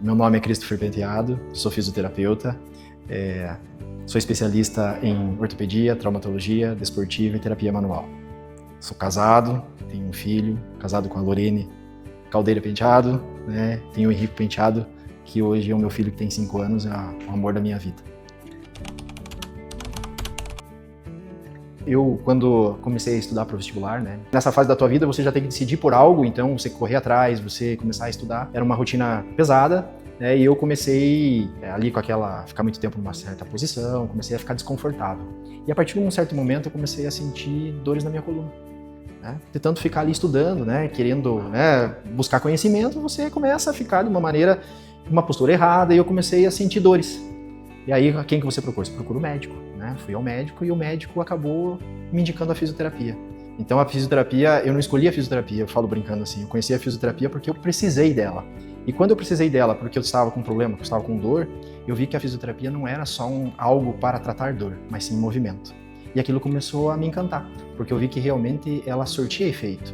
Meu nome é Christopher Penteado, sou fisioterapeuta, sou especialista em ortopedia, traumatologia, desportiva e terapia manual. Sou casado, tenho um filho, casado com a Lorene Caldeira Penteado, né? Tenho o Henrique Penteado, que hoje é o meu filho que tem 5 anos, é o amor da minha vida. Eu, quando comecei a estudar para o vestibular, né? Nessa fase da tua vida você já tem que decidir por algo, então você correr atrás, você começar a estudar. Era uma rotina pesada, né? E eu comecei ali com ficar muito tempo numa certa posição, comecei a ficar desconfortável. E a partir de um certo momento eu comecei a sentir dores na minha coluna, né? De tanto ficar ali estudando, né? Querendo, né, buscar conhecimento, você começa a ficar de uma postura errada, e eu comecei a sentir dores. E aí, quem que você procura? Você procura o médico, né? Fui ao médico e o médico acabou me indicando a fisioterapia. Então a fisioterapia, eu não escolhi a fisioterapia, eu falo brincando assim, eu conheci a fisioterapia porque eu precisei dela. E quando eu precisei dela porque eu estava com problema, que eu estava com dor, eu vi que a fisioterapia não era só algo para tratar dor, mas sim movimento. E aquilo começou a me encantar, porque eu vi que realmente ela surtia efeito.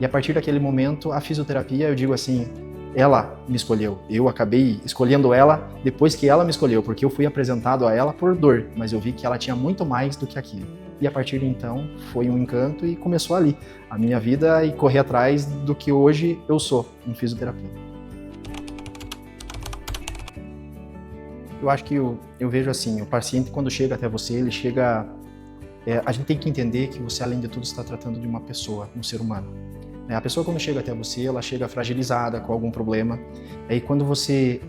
E a partir daquele momento, a fisioterapia, eu digo assim, ela me escolheu. Eu acabei escolhendo ela depois que ela me escolheu, porque eu fui apresentado a ela por dor, mas eu vi que ela tinha muito mais do que aquilo. E a partir de então, foi um encanto e começou ali a minha vida e correr atrás do que hoje eu sou, um fisioterapeuta. Eu acho que eu vejo assim, o paciente quando chega até você, ele chega... a gente tem que entender que você, além de tudo, está tratando de uma pessoa, um ser humano. A pessoa, quando chega até você, ela chega fragilizada com algum problema. E quando você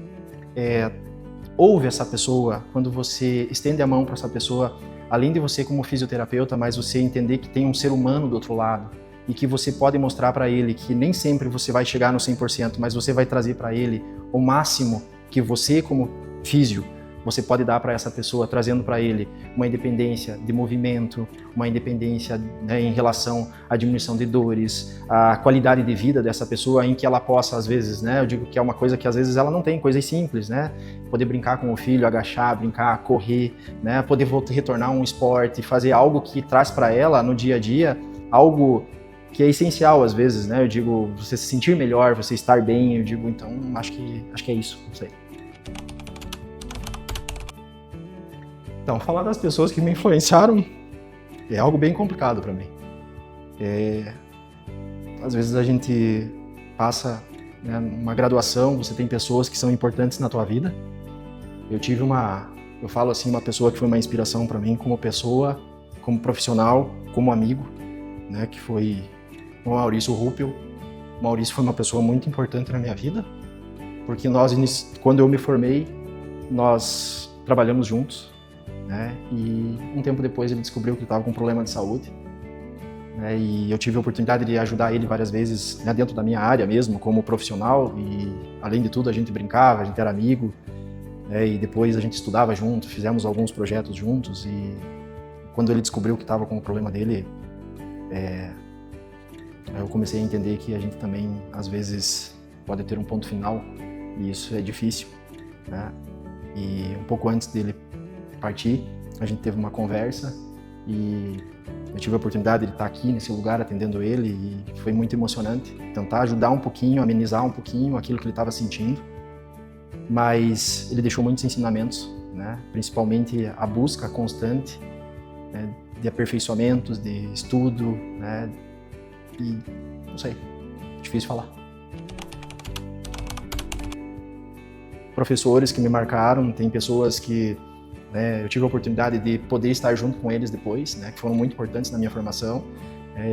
ouve essa pessoa, quando você estende a mão para essa pessoa, além de você como fisioterapeuta, mas você entender que tem um ser humano do outro lado e que você pode mostrar para ele que nem sempre você vai chegar no 100%, mas você vai trazer para ele o máximo que você, como físio, você pode dar para essa pessoa, trazendo para ele uma independência de movimento, uma independência, né, em relação à diminuição de dores, a qualidade de vida dessa pessoa, em que ela possa, às vezes, né, eu digo que é uma coisa que às vezes ela não tem, coisas simples, né, poder brincar com o filho, agachar, brincar, correr, né, poder retornar a um esporte, fazer algo que traz para ela no dia a dia, algo que é essencial às vezes, né, eu digo, você se sentir melhor, você estar bem, eu digo, então, acho que é isso, não sei. Então, falar das pessoas que me influenciaram é algo bem complicado para mim. Às vezes a gente passa, né, uma graduação, você tem pessoas que são importantes na tua vida. Eu falo assim, uma pessoa que foi uma inspiração para mim como pessoa, como profissional, como amigo, né, que foi o Maurício Ruppel. O Maurício foi uma pessoa muito importante na minha vida, porque quando eu me formei, nós trabalhamos juntos. Né? E um tempo depois ele descobriu que estava com um problema de saúde, né? E eu tive a oportunidade de ajudar ele várias vezes, né, dentro da minha área mesmo, como profissional, e além de tudo a gente brincava, a gente era amigo, né? E depois a gente estudava junto, fizemos alguns projetos juntos, e quando ele descobriu que estava com o problema dele, eu comecei a entender que a gente também às vezes pode ter um ponto final, e isso é difícil, né? E um pouco antes dele partir, a gente teve uma conversa e eu tive a oportunidade de estar aqui nesse lugar atendendo ele, e foi muito emocionante tentar ajudar um pouquinho, amenizar um pouquinho aquilo que ele estava sentindo, mas ele deixou muitos ensinamentos, né? Principalmente a busca constante, né, de aperfeiçoamentos, de estudo, né? E não sei, difícil falar. Professores que me marcaram, tem pessoas que eu tive a oportunidade de poder estar junto com eles depois, né, que foram muito importantes na minha formação.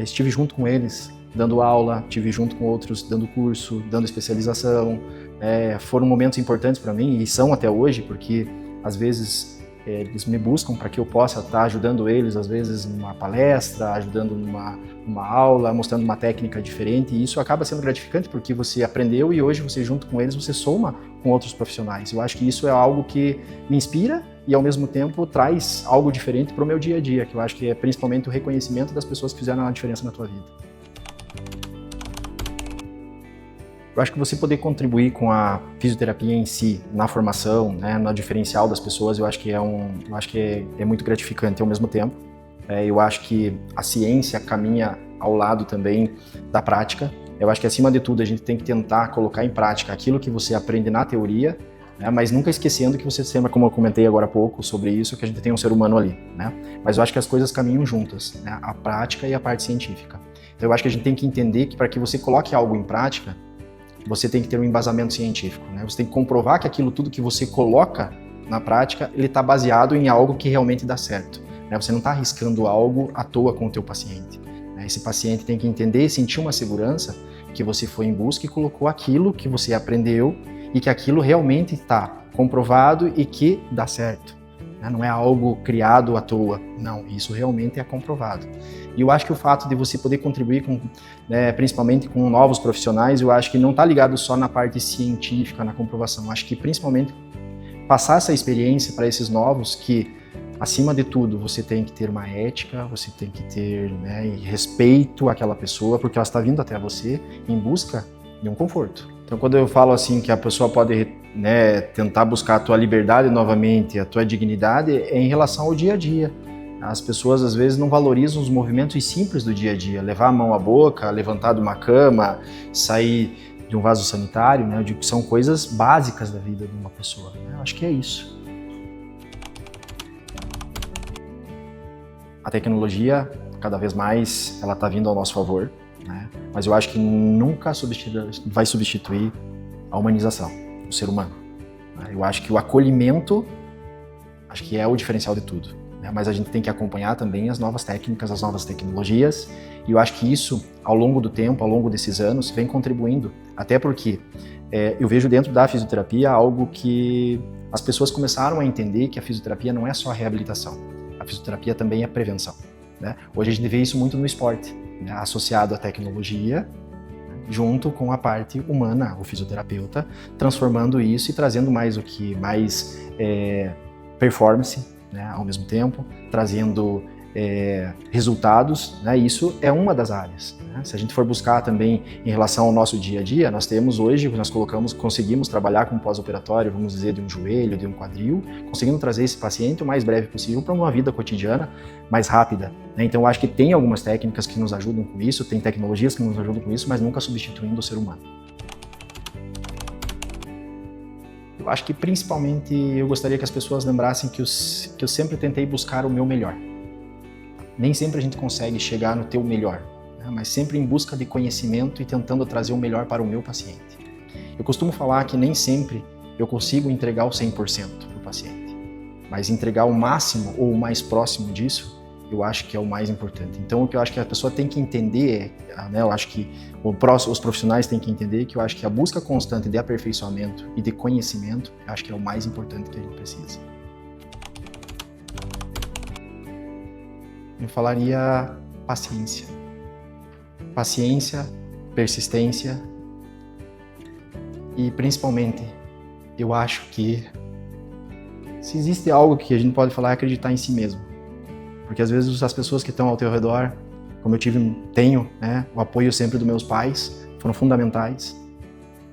Estive junto com eles dando aula, estive junto com outros dando curso, dando especialização. Foram momentos importantes para mim e são até hoje, porque às vezes eles me buscam para que eu possa estar ajudando eles, às vezes numa palestra, ajudando numa aula, mostrando uma técnica diferente, e isso acaba sendo gratificante porque você aprendeu e hoje você junto com eles, você soma com outros profissionais. Eu acho que isso é algo que me inspira e ao mesmo tempo traz algo diferente para o meu dia a dia, que eu acho que é principalmente o reconhecimento das pessoas que fizeram a diferença na tua vida. Eu acho que você poder contribuir com a fisioterapia em si, na formação, né, no diferencial das pessoas, eu acho que é muito gratificante ao mesmo tempo. Eu acho que a ciência caminha ao lado também da prática, Eu acho que, acima de tudo, a gente tem que tentar colocar em prática aquilo que você aprende na teoria, né? Mas nunca esquecendo que você sempre, como eu comentei agora há pouco sobre isso, que a gente tem um ser humano ali, né? Mas eu acho que as coisas caminham juntas, né? A prática e a parte científica. Então eu acho que a gente tem que entender que para que você coloque algo em prática, você tem que ter um embasamento científico, né? Você tem que comprovar que aquilo tudo que você coloca na prática, ele está baseado em algo que realmente dá certo, né? Você não está arriscando algo à toa com o teu paciente, né? Esse paciente tem que entender e sentir uma segurança que você foi em busca e colocou aquilo que você aprendeu e que aquilo realmente está comprovado e que dá certo, né? Não é algo criado à toa, não, isso realmente é comprovado. E eu acho que o fato de você poder contribuir com, né, principalmente com novos profissionais, eu acho que não está ligado só na parte científica, na comprovação, eu acho que principalmente passar essa experiência para esses novos que, acima de tudo, você tem que ter uma ética, você tem que ter, né, respeito àquela pessoa, porque ela está vindo até você em busca de um conforto. Então, quando eu falo assim que a pessoa pode, né, tentar buscar a tua liberdade novamente, a tua dignidade, é em relação ao dia a dia. As pessoas, às vezes, não valorizam os movimentos simples do dia a dia. Levar a mão à boca, levantar de uma cama, sair de um vaso sanitário, né? Eu digo que são coisas básicas da vida de uma pessoa, né? Eu acho que é isso. A tecnologia, cada vez mais, ela está vindo ao nosso favor, né? Mas eu acho que nunca vai substituir a humanização, o ser humano, né? Eu acho que o acolhimento, acho que é o diferencial de tudo, né? Mas a gente tem que acompanhar também as novas técnicas, as novas tecnologias, e eu acho que isso, ao longo do tempo, ao longo desses anos, vem contribuindo, até porque eu vejo dentro da fisioterapia algo que as pessoas começaram a entender, que a fisioterapia não é só a reabilitação, a fisioterapia também é prevenção, né? Hoje a gente vê isso muito no esporte, né? Associado à tecnologia, junto com a parte humana, o fisioterapeuta, transformando isso e trazendo mais performance, né, ao mesmo tempo, trazendo resultados, né? Isso é uma das áreas, né? Se a gente for buscar também em relação ao nosso dia a dia, nós temos hoje, conseguimos trabalhar com pós-operatório, vamos dizer, de um joelho, de um quadril, conseguindo trazer esse paciente o mais breve possível para uma vida cotidiana mais rápida, né? Então eu acho que tem algumas técnicas que nos ajudam com isso, tem tecnologias que nos ajudam com isso, mas nunca substituindo o ser humano. Eu acho que principalmente eu gostaria que as pessoas lembrassem que eu sempre tentei buscar o meu melhor. Nem sempre a gente consegue chegar no teu melhor, né? Mas sempre em busca de conhecimento e tentando trazer o melhor para o meu paciente. Eu costumo falar que nem sempre eu consigo entregar o 100% para o paciente, mas entregar o máximo ou o mais próximo disso, eu acho que é o mais importante. Então o que eu acho que a pessoa tem que entender, né, eu acho que os profissionais têm que entender que eu acho que a busca constante de aperfeiçoamento e de conhecimento, eu acho que é o mais importante que a gente precisa. Eu falaria paciência. Paciência, persistência e, principalmente, eu acho que se existe algo que a gente pode falar é acreditar em si mesmo. Porque às vezes as pessoas que estão ao teu redor, como eu tenho, né, o apoio sempre dos meus pais, foram fundamentais,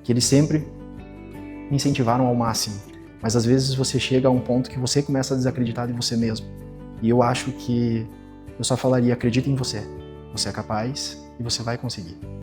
que eles sempre me incentivaram ao máximo. Mas às vezes você chega a um ponto que você começa a desacreditar de você mesmo. E eu acho que eu só falaria, acredita em você. Você é capaz e você vai conseguir.